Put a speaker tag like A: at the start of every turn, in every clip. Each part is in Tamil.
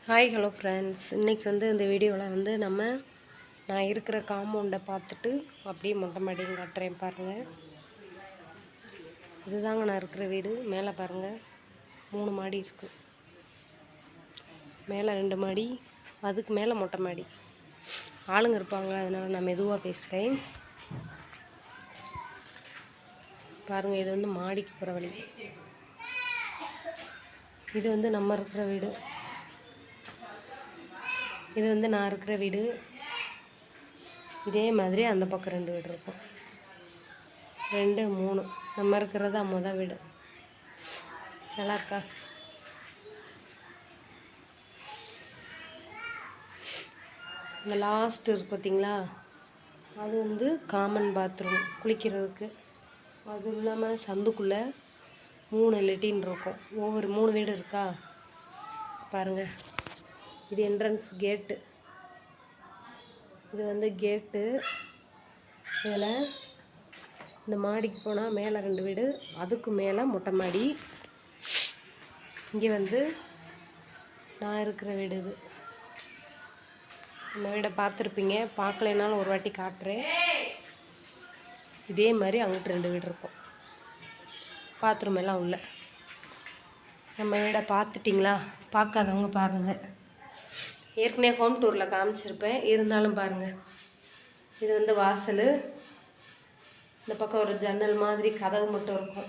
A: ஹாய் ஹலோ ஃப்ரெண்ட்ஸ், இன்றைக்கி இந்த வீடியோவில் நான் இருக்கிற காம்பவுண்டை பார்த்துட்டு அப்படியே மொட்டை மாடியும் காட்டுறேன் பாருங்கள். இதுதாங்க நான் இருக்கிற வீடு. மேலே பாருங்கள் 3 மாடி இருக்குது. மேலே 2 மாடி, அதுக்கு மேலே மொட்டை மாடி. ஆளுங்க இருப்பாங்க, அதனால் நான் மெதுவாக பேசுகிறேன். பாருங்கள், இது மாடிக்கு போகிற வழி. இது நம்ம இருக்கிற வீடு. இது நான் இருக்கிற வீடு. இதே மாதிரி அந்த பக்கம் 2 வீடு இருக்கும். 2 3 நம்ம இருக்கிறது மொதல் வீடு. நல்லா இருக்கா? இந்த லாஸ்ட் இருக்கு பார்த்தீங்களா, அது காமன் பாத்ரூம் குளிக்கிறதுக்கு. அது இல்லாமல் சந்துக்குள்ளே 3 லெட்டின் இருக்கும். ஒவ்வொரு 3 வீடு இருக்கா பாருங்கள். இது என்ட்ரன்ஸ் கேட்டு. இது கேட்டு. இதில் இந்த மாடிக்கு போனால் மேலே 2 வீடு, அதுக்கு மேலே மொட்டை மாடி. இங்கே நான் இருக்கிற வீடு. இது நம்ம வீடை பார்த்துருப்பீங்க, பார்க்கலைனாலும் ஒரு வாட்டி காட்டுறேன். இதே மாதிரி அங்கிட்டு 2 வீடு இருக்கும். பாத்ரூம் எல்லாம் உள்ள. நம்ம வீடை பார்த்துட்டிங்களா? பார்க்காதவங்க பாருங்கள். ஏற்கனவே ஹோம் டூரில் காமிச்சிருப்பேன், இருந்தாலும் பாருங்கள். இது வாசல். இந்த பக்கம் ஒரு ஜன்னல் மாதிரி கதவு மட்டும் இருக்கும்.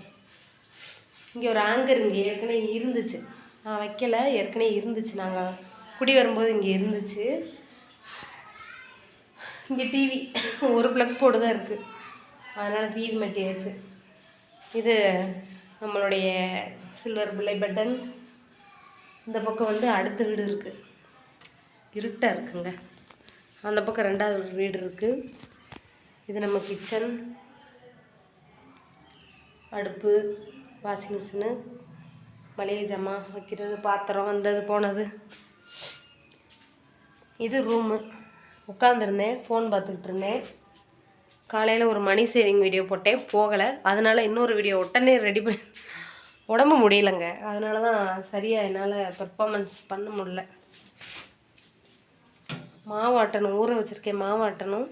A: இங்கே ஒரு ஆங்கர் இங்கே ஏற்கனவே இருந்துச்சு, நான் வைக்கலை, ஏற்கனவே இருந்துச்சு. நாங்கள் குடி வரும்போது இங்கே இருந்துச்சு. இங்கே டிவி ஒரு ப்ளக் போர்டு தான் இருக்குது, அதனால் டிவி மாட்டியாச்சு. இது நம்மளுடைய சில்வர் பிள்ளை பட்டன். இந்த பக்கம் அடுத்த வீடு இருக்குது, இருட்டாக இருக்குங்க. அந்த பக்கம் 2வது வீடு இருக்குது. இது நம்ம கிச்சன், அடுப்பு, வாஷிங் மிஷினு, மளிகை ஜாமான் வைக்கிறது, பாத்திரம் வந்தது போனது. இது ரூமு. உட்காந்துருந்தேன், ஃபோன் பார்த்துக்கிட்டு இருந்தேன். காலையில் ஒரு மணி சேவிங் வீடியோ போட்டேன், போகலை. அதனால் இன்னொரு வீடியோ உடனே ரெடி பண்ணி, உடம்பு முடியலைங்க, அதனால தான் சரியாக என்னால் பெர்ஃபார்மன்ஸ் பண்ண முடியல. மாவாட்டணும், ஊற வச்சுருக்கேன், மாவாட்டணும்.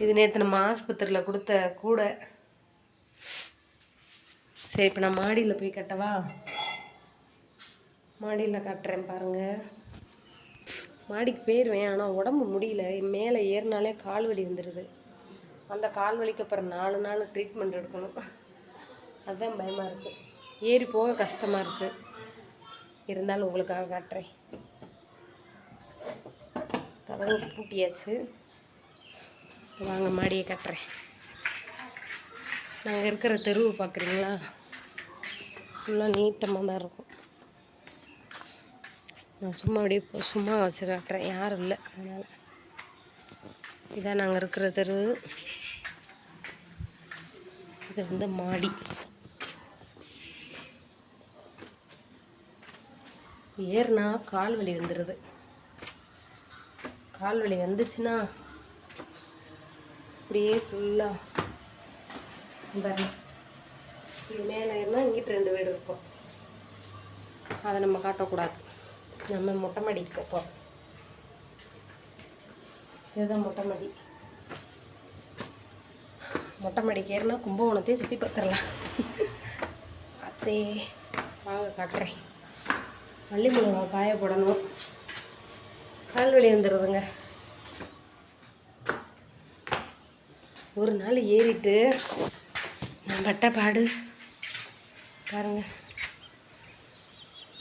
A: இது நேற்று நம்ம ஆஸ்பத்திரியில் கொடுத்த கூடை. சரி, இப்போ நான் மாடியில் போய் கட்டவா? மாடியில் காட்டுறேன் பாருங்கள். மாடிக்கு போயிடுவேன், ஆனால் உடம்பு முடியல. மேலே ஏறினாலே கால் வலி வந்துடுது. அந்த கால் வலிக்கு அப்புறம் 4 நாள் ட்ரீட்மெண்ட் எடுக்கணும். அதுதான் பயமாக இருக்குது. ஏறி போக கஷ்டமாக இருக்குது. இருந்தாலும் உங்களுக்காக காட்டுறேன். கதவு பூட்டியாச்சு. வாங்க மாடியை கட்டுறேன். நாங்கள் இருக்கிற தெருவு பார்க்குறீங்களா? ஃபுல்லாக நீட்டமாக தான் இருக்கும். நான் சும்மா வச்சு காட்டுறேன், யாரும் இல்லை அதனால். இதான் நாங்கள் இருக்கிற தெரு. இது மாடி. ஏறுனா கால் வலி வந்துடுது. கால் வலி வந்துச்சுன்னா அப்படியே ஃபுல்லாக இது மேலே ஏறினா இங்கிட்டு 2 வீடு இருக்கும். அதை நம்ம காட்டக்கூடாது. நம்ம மொட்டை மாடிக்கு போகிறோம். இதுதான் மொட்டை மாடி. மொட்டை மாடிக்கு ஏறினா கும்பகோணத்தையே சுற்றி பார்த்துடலாம். அதே வாங்க காட்டுறேன். மல்லி மிளகா காய போடணும். கால் வலி வந்துடுதுங்க. ஒரு நாள் ஏறிட்டு நான் பட்ட பாடு பாருங்க.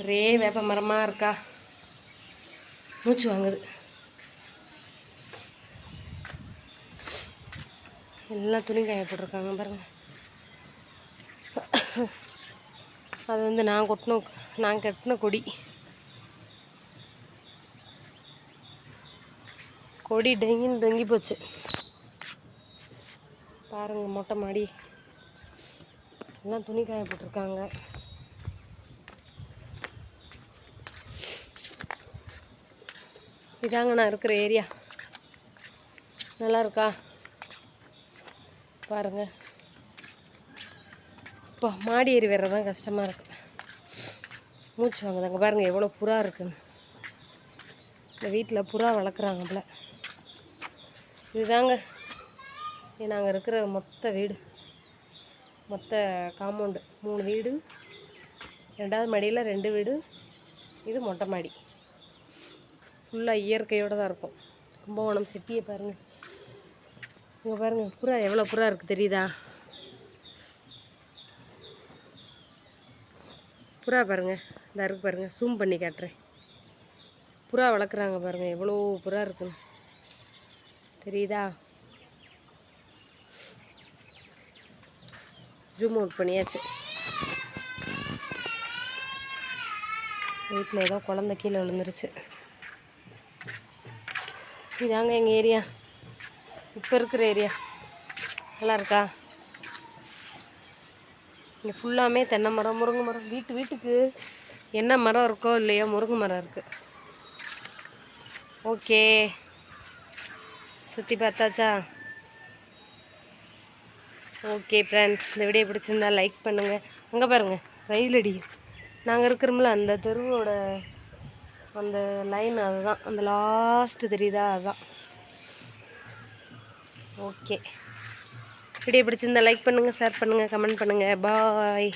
A: ஒரே வேப்ப மரமாக இருக்கா, மூச்சு வாங்குது. எல்லாம் துணி காய போட்டிருக்காங்க பாருங்க. அது நான் கட்டின கொடி டெங்கின்னு தொங்கி போச்சு பாருங்கள். மொட்டை மாடி எல்லாம் துணி காய போட்டிருக்காங்க. இதாங்க நான் இருக்கிற ஏரியா. நல்லா இருக்கா பாருங்கள். இப்போ மாடி ஏறி வர்றதான் கஷ்டமாக இருக்குது. மூச்சு வாங்குதாங்க பாருங்கள் எவ்வளோ புறா இருக்குன்னு. இந்த வீட்டில் புறா வளர்க்குறாங்க போல. இதுதாங்க நாங்கள் இருக்கிற மொத்த வீடு, மொத்த காம்பவுண்டு. 3 வீடு, 2வது மாடியில் 2 வீடு, இது மொட்டை மாடி. ஃபுல்லாக இயற்கையோடு தான் இருக்கும். கும்பகோணம் சிட்டியை பாருங்கள். இங்கே பாருங்கள் புறா எவ்வளோ புறா இருக்குது தெரியுதா? புறா பாருங்கள், இந்த இருக்கு பாருங்கள், ஜூம் பண்ணி காட்டுறேன். புறா வளர்க்குறாங்க பாருங்கள் எவ்வளோ புறா இருக்குன்னு தெரியுதா? ஜூம் அவுட் பண்ணியாச்சு. வீட்டில் ஏதோ குழந்தை கீழே விழுந்துருச்சு. இதாங்க எங்கள் ஏரியா, இப்போ இருக்கிற ஏரியா. நல்லா இருக்கா? இங்கே ஃபுல்லாமே தென்னை மரம், முருங்கை மரம். வீட்டுக்கு என்ன மரம் இருக்கோ இல்லையோ முருங்கை மரம் இருக்குது. ஓகே, சுற்றி பார்த்தாச்சா? ஓகே ஃப்ரெண்ட்ஸ், இந்த வீடியோ பிடிச்சிருந்தா லைக் பண்ணுங்கள். அங்கே பாருங்கள் ரயில் அடி. நாங்கள் இருக்கிறோம்ல அந்த தெருவோட அந்த லைன், அதுதான் அந்த லாஸ்ட்டு தெரியுதா? அதுதான். ஓகே, வீடியோ பிடிச்சிருந்தா லைக் பண்ணுங்கள், ஷேர் பண்ணுங்கள், கமெண்ட் பண்ணுங்கள். பாய்.